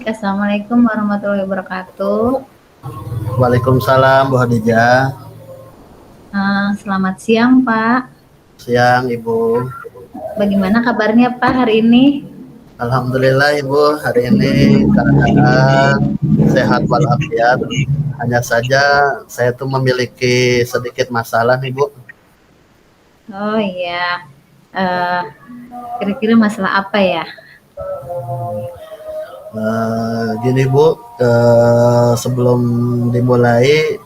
Baik, Assalamualaikum warahmatullahi wabarakatuh. Waalaikumsalam Bu Hadijah. Selamat siang, Pak. Siang Ibu. Bagaimana kabarnya, Pak, hari ini? Alhamdulillah Ibu, hari ini keadaan sehat walafiat. Hanya saja saya tuh memiliki sedikit masalah nih Bu. Oh iya, Eh, kira-kira masalah apa ya? Gini Bu, sebelum dimulai,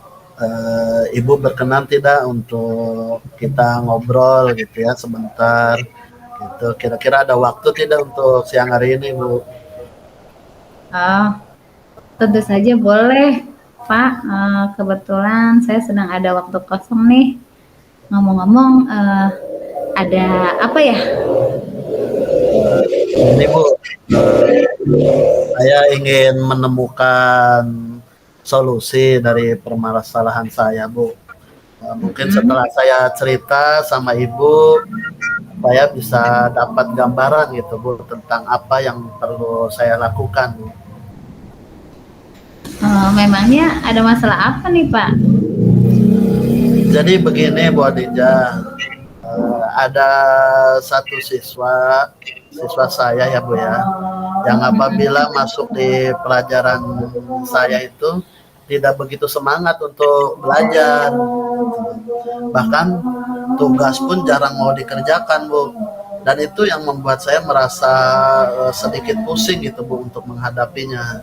Ibu berkenan tidak untuk kita ngobrol gitu ya sebentar gitu. Kira-kira ada waktu tidak untuk siang hari ini Bu? Oh, tentu saja boleh, Pak. Kebetulan saya sedang ada waktu kosong nih. Ngomong-ngomong, ada apa ya? Ini Bu, saya ingin menemukan solusi dari permasalahan saya, Bu. Mungkin setelah saya cerita sama Ibu, saya bisa dapat gambaran gitu, Bu, tentang apa yang perlu saya lakukan, Bu. Memangnya ada masalah apa nih, Pak? Jadi begini, Bu Adija, ada satu siswa saya ya Bu ya, yang apabila masuk di pelajaran saya itu tidak begitu semangat untuk belajar, bahkan tugas pun jarang mau dikerjakan Bu, dan itu yang membuat saya merasa sedikit pusing gitu Bu untuk menghadapinya.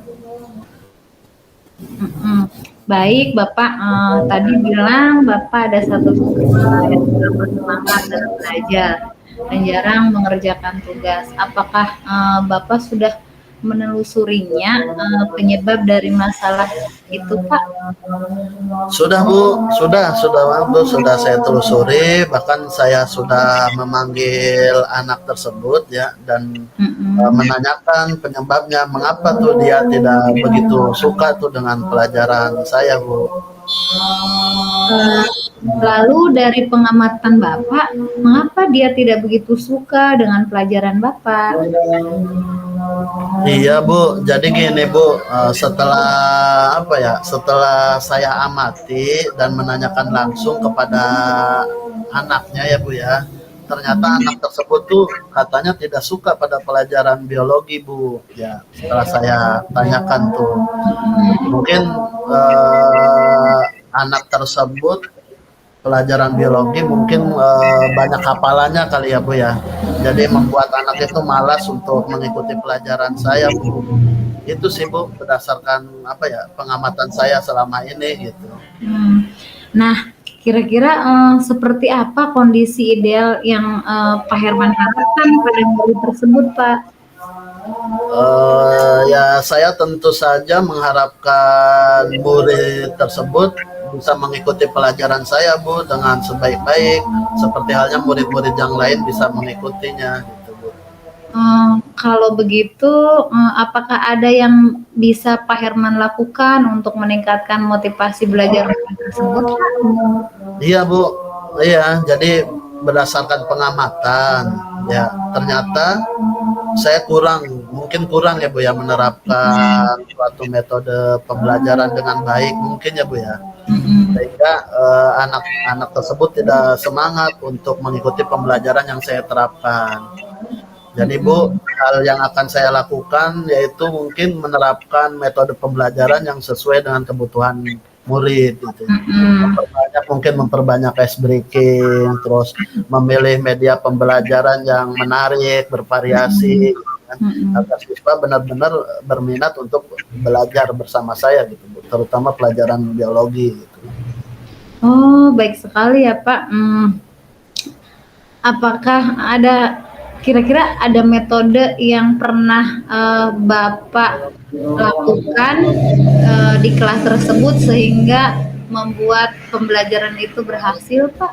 Baik, Bapak tadi bilang Bapak ada satu siswa yang kurang bersemangat dalam belajar dan jarang mengerjakan tugas. Apakah Bapak sudah menelusurinya penyebab dari masalah itu, Pak? Sudah Bu, sudah saya telusuri, bahkan saya sudah memanggil anak tersebut ya, dan menanyakan penyebabnya mengapa tuh dia tidak begitu suka tuh dengan pelajaran saya Bu. Lalu dari pengamatan Bapak, mengapa dia tidak begitu suka dengan pelajaran Bapak? Iya Bu, jadi gini Bu, setelah saya amati dan menanyakan langsung kepada anaknya ya Bu ya, ternyata anak tersebut tuh katanya tidak suka pada pelajaran biologi Bu. Ya, setelah saya tanyakan tuh, mungkin anak tersebut pelajaran biologi mungkin banyak hafalannya kali ya Bu ya. Jadi membuat anak itu malas untuk mengikuti pelajaran saya Bu. Itu sih Bu, berdasarkan pengamatan saya selama ini gitu. Nah, kira-kira seperti apa kondisi ideal yang Pak Herman harapkan pada murid tersebut, Pak? Ya saya tentu saja mengharapkan murid tersebut bisa mengikuti pelajaran saya Bu dengan sebaik-baik, seperti halnya murid-murid yang lain bisa mengikutinya gitu Bu. Kalau begitu, apakah ada yang bisa Pak Herman lakukan untuk meningkatkan motivasi belajar murid tersebut, Pak? Iya Bu, iya, jadi berdasarkan pengamatan ya, ternyata saya mungkin kurang ya Bu ya, menerapkan suatu metode pembelajaran dengan baik mungkin ya Bu ya, sehingga anak-anak tersebut tidak semangat untuk mengikuti pembelajaran yang saya terapkan. Jadi Bu, hal yang akan saya lakukan yaitu mungkin menerapkan metode pembelajaran yang sesuai dengan kebutuhan murid gitu. Memperbanyak ice breaking, terus memilih media pembelajaran yang menarik, bervariasi, gitu kan, agar siswa benar-benar berminat untuk belajar bersama saya gitu Bu, terutama pelajaran biologi gitu. Oh, baik sekali ya Pak. Apakah kira-kira ada metode yang pernah Bapak lakukan di kelas tersebut sehingga membuat pembelajaran itu berhasil, Pak?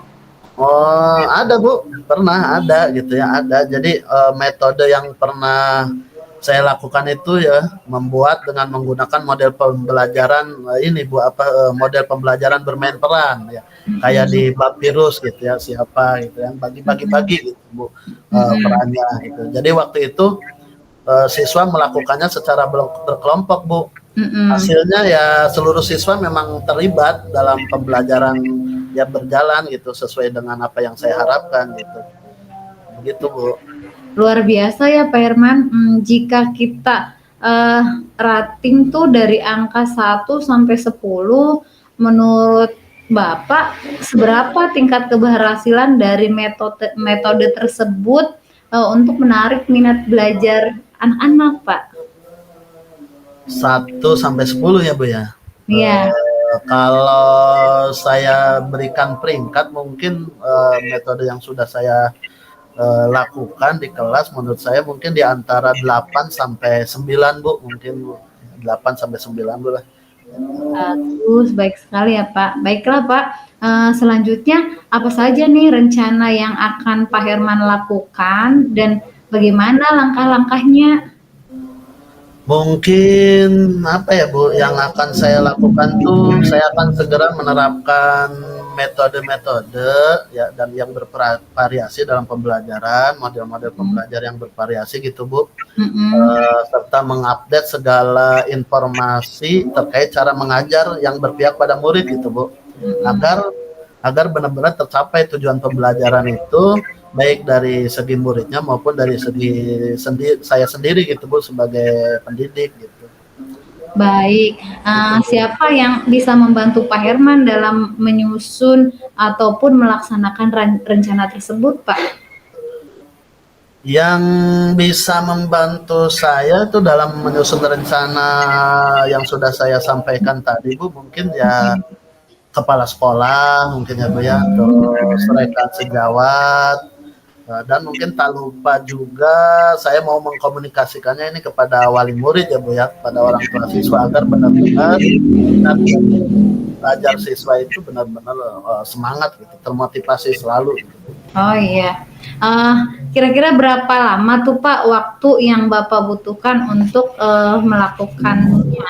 Oh, ada Bu, pernah ada gitu ya, ada. Jadi metode yang pernah saya lakukan itu ya membuat dengan menggunakan model pembelajaran ini Bu, model pembelajaran bermain peran ya, kayak di Papyrus gitu ya, siapa gitu yang bagi-bagi gitu Bu perannya gitu. Jadi waktu itu siswa melakukannya secara berkelompok, Bu. Mm-mm. Hasilnya ya seluruh siswa memang terlibat dalam pembelajaran ya berjalan gitu sesuai dengan apa yang saya harapkan gitu. Begitu, Bu. Luar biasa ya Pak Herman. Jika kita rating tuh dari angka 1 sampai 10, menurut Bapak seberapa tingkat keberhasilan dari metode tersebut untuk menarik minat belajar anak-anak, Pak? 1 sampai 10 ya, Bu ya. Iya. Kalau saya berikan peringkat, mungkin metode yang sudah saya lakukan di kelas menurut saya mungkin di antara 8 sampai 9, Bu, mungkin, Bu. 8 sampai 9, Bu lah. Bagus, baik sekali ya Pak. Baiklah Pak, selanjutnya apa saja nih rencana yang akan Pak Herman lakukan dan bagaimana langkah-langkahnya? Mungkin apa ya, Bu, yang akan saya lakukan tuh saya akan segera menerapkan metode-metode ya dan yang bervariasi dalam pembelajaran, model-model pembelajaran yang bervariasi gitu, Bu. Serta mengupdate segala informasi terkait cara mengajar yang berpihak pada murid gitu, Bu. Agar benar-benar tercapai tujuan pembelajaran itu baik dari segi muridnya maupun dari segi saya sendiri gitu, Bu, sebagai pendidik gitu. Baik, siapa yang bisa membantu Pak Herman dalam menyusun ataupun melaksanakan rencana tersebut, Pak? Yang bisa membantu saya itu dalam menyusun rencana yang sudah saya sampaikan tadi, Bu, mungkin ya kepala sekolah mungkin ya, Bu ya, terus rekan sejawat, dan mungkin tak lupa juga saya mau mengkomunikasikannya ini kepada wali murid ya, Bu ya, pada orang tua siswa agar benar-benar belajar siswa itu benar-benar semangat gitu, termotivasi selalu gitu. Oh iya, kira-kira berapa lama tuh Pak waktu yang Bapak butuhkan untuk melakukannya?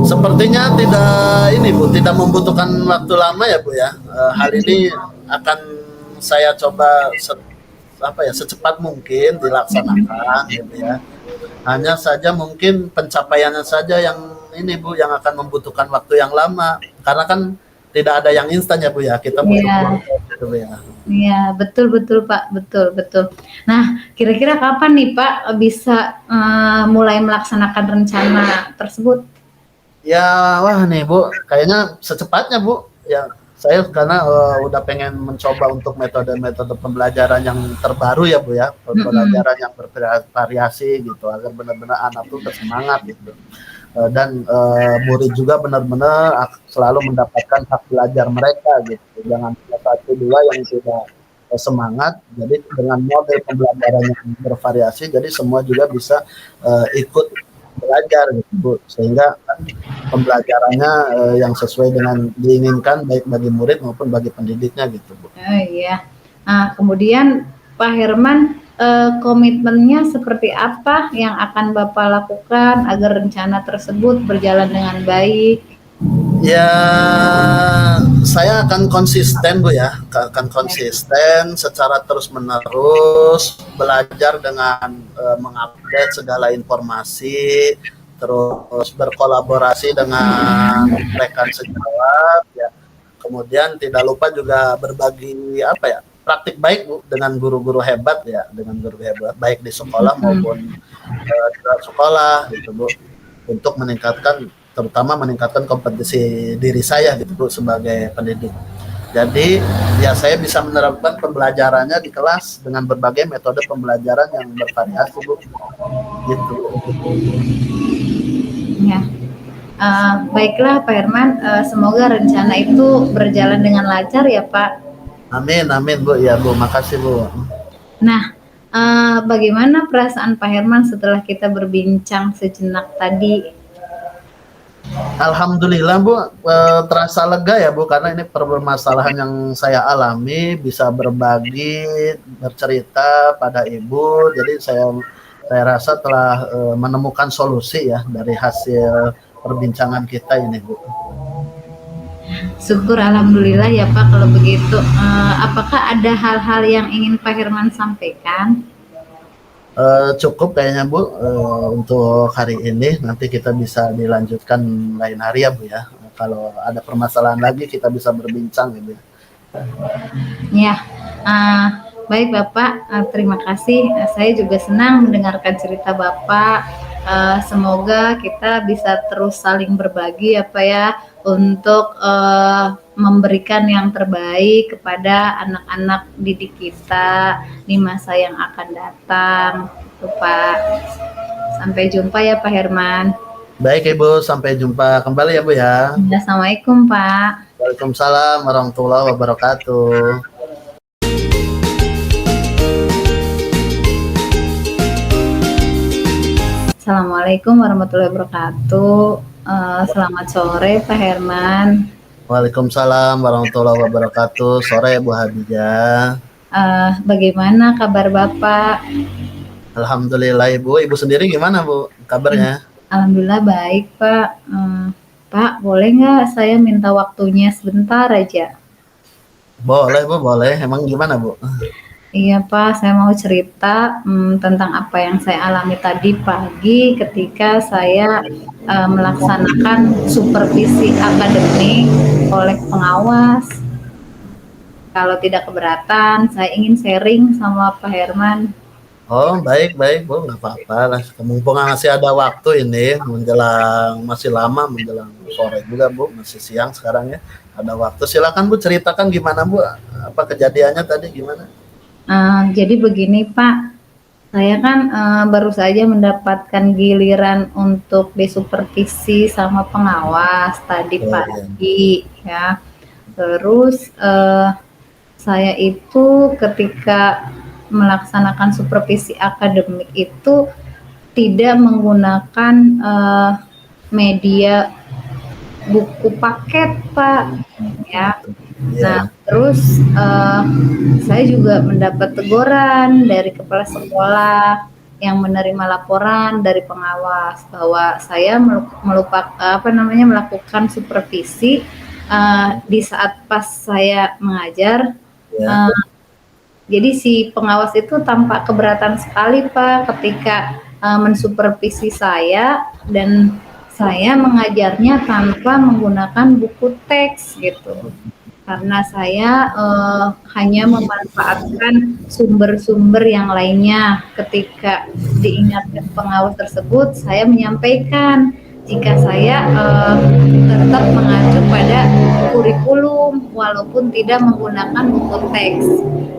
Sepertinya tidak membutuhkan waktu lama ya, Bu ya. Hal ini akan saya coba secepat mungkin dilaksanakan gitu ya. Hanya saja mungkin pencapaiannya saja yang ini, Bu, yang akan membutuhkan waktu yang lama karena kan tidak ada yang instan ya, Bu ya. Kita butuh waktu gitu, Bu ya. Iya, betul Pak, betul. Nah, kira-kira kapan nih Pak bisa mulai melaksanakan rencana tersebut? Ya, wah nih, Bu, kayaknya secepatnya, Bu. Ya, saya karena udah pengen mencoba untuk metode-metode pembelajaran yang terbaru ya, Bu ya, pembelajaran yang bervariasi gitu agar benar-benar anak tuh bersemangat gitu, dan murid juga benar-benar selalu mendapatkan hak belajar mereka gitu, jangan satu dua yang tidak semangat. Jadi dengan model pembelajaran yang bervariasi, jadi semua juga bisa ikut belajar gitu, Bu, sehingga pembelajarannya yang sesuai dengan diinginkan baik bagi murid maupun bagi pendidiknya gitu, Bu. Oh iya. Nah, kemudian Pak Herman, komitmennya seperti apa yang akan Bapak lakukan agar rencana tersebut berjalan dengan baik? Ya, saya akan konsisten, Bu ya, akan konsisten secara terus-menerus belajar dengan mengupdate segala informasi, terus berkolaborasi dengan rekan sejawat ya. Kemudian tidak lupa juga berbagi praktik baik, Bu, dengan guru-guru hebat ya, baik di sekolah maupun di luar sekolah gitu, Bu, untuk terutama meningkatkan kompetisi diri saya gitu, Bu, sebagai pendidik. Jadi ya saya bisa menerapkan pembelajarannya di kelas dengan berbagai metode pembelajaran yang bervariasi, Bu. Gitu. Ya. Baiklah Pak Herman, semoga rencana itu berjalan dengan lancar ya Pak. Amin, Bu. Ya, Bu, makasih, Bu. Nah, bagaimana perasaan Pak Herman setelah kita berbincang sejenak tadi? Alhamdulillah, Bu, terasa lega ya, Bu, karena ini permasalahan yang saya alami, bisa berbagi, bercerita pada Ibu. Jadi saya rasa telah menemukan solusi ya dari hasil perbincangan kita ini, Bu. Syukur alhamdulillah ya Pak kalau begitu. Apakah ada hal-hal yang ingin Pak Herman sampaikan? Cukup kayaknya Bu, untuk hari ini. Nanti kita bisa dilanjutkan lain hari ya Bu ya. Kalau ada permasalahan lagi kita bisa berbincang ya Bu. Ya, baik Bapak, terima kasih. Saya juga senang mendengarkan cerita Bapak. Semoga kita bisa terus saling berbagi ya Pak ya, untuk memberikan yang terbaik kepada anak-anak didik kita di masa yang akan datang. Gitu, Pak. Sampai jumpa ya Pak Herman. Baik Ibu, sampai jumpa kembali ya Bu ya. Assalamualaikum Pak. Waalaikumsalam warahmatullahi wabarakatuh. Assalamualaikum warahmatullahi wabarakatuh. Selamat sore Pak Herman. Waalaikumsalam warahmatullahi wabarakatuh. Sore Bu Hadijah. Bagaimana kabar Bapak? Alhamdulillah Ibu. Ibu sendiri gimana Bu kabarnya? Alhamdulillah baik Pak. Pak, boleh nggak saya minta waktunya sebentar aja? Boleh Bu, boleh. Emang gimana Bu? Iya Pak, saya mau cerita tentang apa yang saya alami tadi pagi ketika saya melaksanakan supervisi akademik oleh pengawas. Kalau tidak keberatan, saya ingin sharing sama Pak Herman. Oh, baik-baik Bu, nggak apa-apa lah. Mumpung masih ada waktu ini, masih lama menjelang sore juga Bu, masih siang sekarang ya. Ada waktu, silakan Bu ceritakan gimana Bu, apa kejadiannya tadi gimana? Jadi begini Pak, saya kan baru saja mendapatkan giliran untuk disupervisi sama pengawas tadi Oh, iya. pagi ya. Terus saya itu ketika melaksanakan supervisi akademik itu tidak menggunakan media buku paket Pak ya. Nah, terus saya juga mendapat teguran dari kepala sekolah yang menerima laporan dari pengawas bahwa saya melakukan supervisi di saat pas saya mengajar. Ya. Jadi si pengawas itu tampak keberatan sekali Pak ketika mensupervisi saya dan saya mengajarnya tanpa menggunakan buku teks gitu. Karena saya hanya memanfaatkan sumber-sumber yang lainnya. Ketika diingatkan pengawas tersebut, saya menyampaikan jika saya tetap mengacu pada kurikulum walaupun tidak menggunakan buku teks.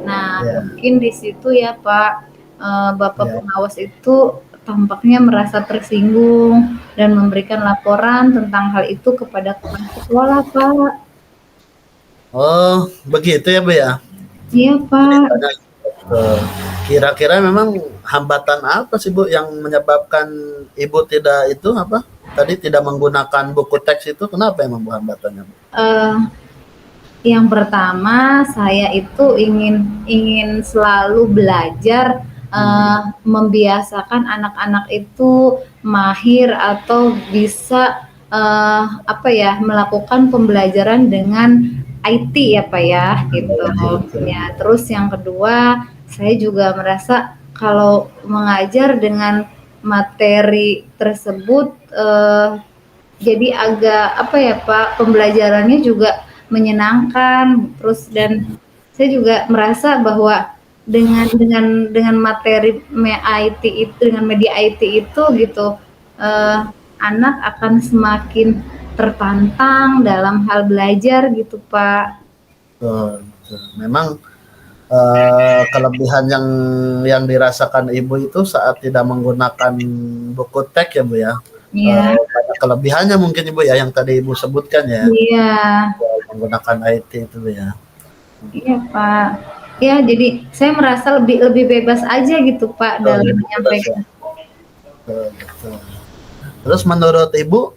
Nah, mungkin di situ ya Pak, Bapak pengawas itu tampaknya merasa tersinggung dan memberikan laporan tentang hal itu kepada kepala sekolah, Pak. Oh, begitu ya Bu ya? Iya, Pak. Kira-kira memang hambatan apa sih Bu yang menyebabkan Ibu tidak itu apa? Tadi tidak menggunakan buku teks itu kenapa emang Bu hambatannya Bu? Yang pertama saya itu ingin selalu belajar membiasakan anak-anak itu mahir atau bisa melakukan pembelajaran dengan IT ya Pak ya gitu. Ya, terus yang kedua saya juga merasa kalau mengajar dengan materi tersebut jadi agak Pak, pembelajarannya juga menyenangkan. Terus dan saya juga merasa bahwa dengan materi IT itu, dengan media IT itu gitu, anak akan semakin tertantang dalam hal belajar gitu Pak. Memang kelebihan yang dirasakan Ibu itu saat tidak menggunakan buku teks ya Bu ya. Iya. Banyak kelebihannya mungkin Ibu ya yang tadi Ibu sebutkan ya. Iya. Menggunakan IT itu ya. Iya Pak. Ya jadi saya merasa lebih bebas aja gitu Pak dalam menyampaikan. Terus menurut Ibu,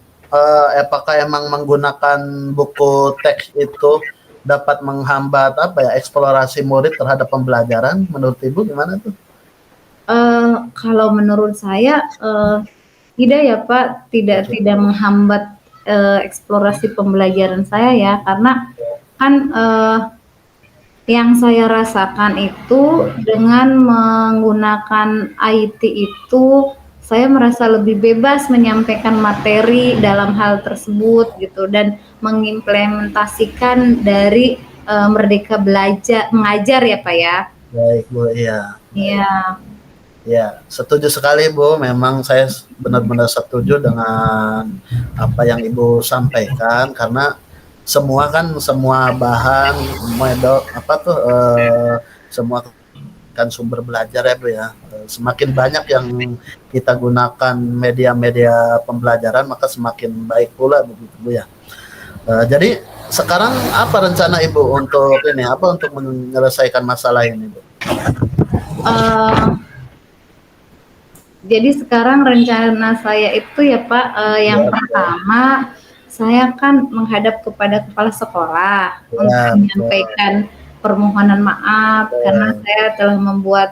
apakah emang menggunakan buku teks itu dapat menghambat eksplorasi murid terhadap pembelajaran? Menurut Ibu gimana tuh? Kalau menurut saya tidak ya Pak, tidak menghambat eksplorasi pembelajaran saya ya, karena kan Yang saya rasakan itu dengan menggunakan IT itu saya merasa lebih bebas menyampaikan materi dalam hal tersebut gitu dan mengimplementasikan dari Merdeka Belajar Mengajar ya Pak ya. Baik Bu, iya. Iya. Ya, setuju sekali Bu. Memang saya benar-benar setuju dengan apa yang Ibu sampaikan karena semua bahan apa tuh semua kan sumber belajar ya Bu ya. Semakin banyak yang kita gunakan media-media pembelajaran maka semakin baik pula begitu Bu ya. Jadi sekarang apa rencana Ibu untuk untuk menyelesaikan masalah ini Bu? Jadi sekarang rencana saya itu ya Pak, yang pertama saya kan menghadap kepada kepala sekolah untuk menyampaikan permohonan maaf karena saya telah membuat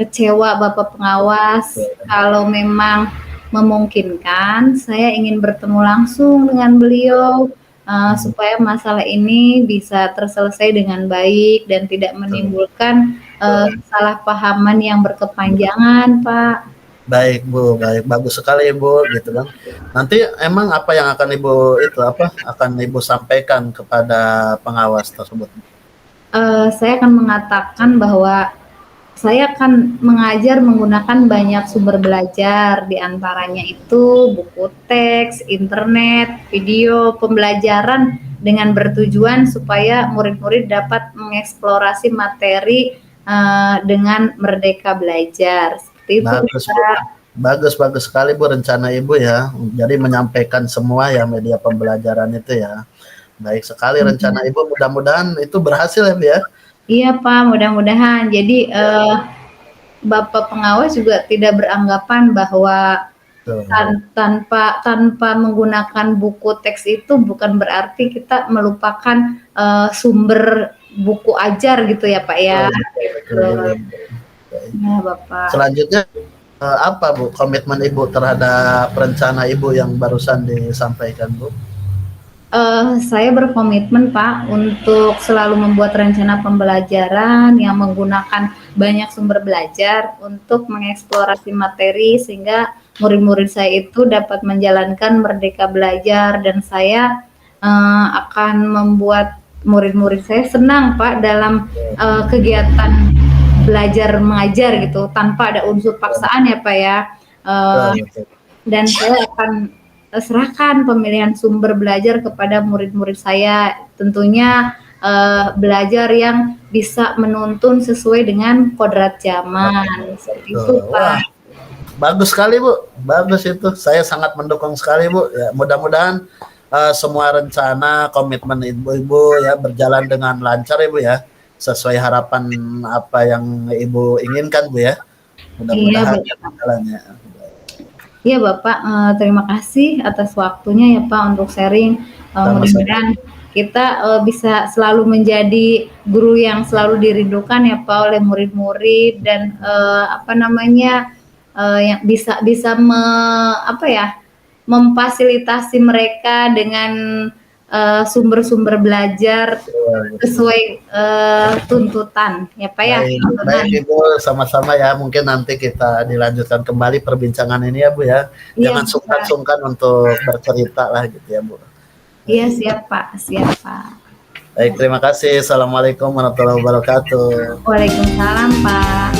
kecewa Bapak pengawas. Kalau memang memungkinkan, saya ingin bertemu langsung dengan beliau supaya masalah ini bisa terselesai dengan baik dan tidak menimbulkan kesalahpahaman yang berkepanjangan, Pak. Baik Bu, baik, bagus sekali Bu, gitu kan. Nanti emang apa yang akan Ibu sampaikan kepada pengawas tersebut? Saya akan mengatakan bahwa saya akan mengajar menggunakan banyak sumber belajar, diantaranya itu buku teks, internet, video, pembelajaran dengan bertujuan supaya murid-murid dapat mengeksplorasi materi dengan merdeka belajar. Seperti itu. Bagus sekali Bu rencana Ibu ya. Jadi menyampaikan semua ya media pembelajaran itu ya. Baik sekali rencana Ibu, mudah-mudahan itu berhasil ya Bu ya. Iya Pak, mudah-mudahan. Jadi Bapak pengawas juga tidak beranggapan bahwa tanpa menggunakan buku teks itu bukan berarti kita melupakan sumber buku ajar gitu ya Pak ya. Ya Bapak. Selanjutnya apa Bu komitmen Ibu terhadap rencana Ibu yang barusan disampaikan Bu? Saya berkomitmen Pak untuk selalu membuat rencana pembelajaran yang menggunakan banyak sumber belajar untuk mengeksplorasi materi sehingga murid-murid saya itu dapat menjalankan merdeka belajar dan saya akan membuat murid-murid saya senang Pak dalam kegiatan belajar mengajar gitu tanpa ada unsur paksaan ya Pak ya. Dan saya akan serahkan pemilihan sumber belajar kepada murid-murid saya, tentunya belajar yang bisa menuntun sesuai dengan kodrat zaman. Seperti itu Pak. Bagus sekali Bu, bagus itu. Saya sangat mendukung sekali Bu. Ya, mudah-mudahan semua rencana komitmen Ibu ya berjalan dengan lancar Ibu ya, sesuai harapan apa yang Ibu inginkan Bu ya. Mudah-mudahan jalannya. Iya Bapak, terima kasih atas waktunya ya Pak untuk sharing. Mudah-mudahan kita bisa selalu menjadi guru yang selalu dirindukan ya Pak oleh murid-murid dan yang bisa memfasilitasi mereka dengan sumber-sumber belajar sesuai tuntutan ya Pak ya. Baik Ibu, sama-sama ya. Mungkin nanti kita dilanjutkan kembali perbincangan ini ya Bu ya. Jangan sungkan-sungkan untuk bercerita lah gitu ya Bu. Iya siap Pak, siap Pak. Baik, terima kasih. Assalamualaikum warahmatullahi wabarakatuh. Waalaikumsalam Pak.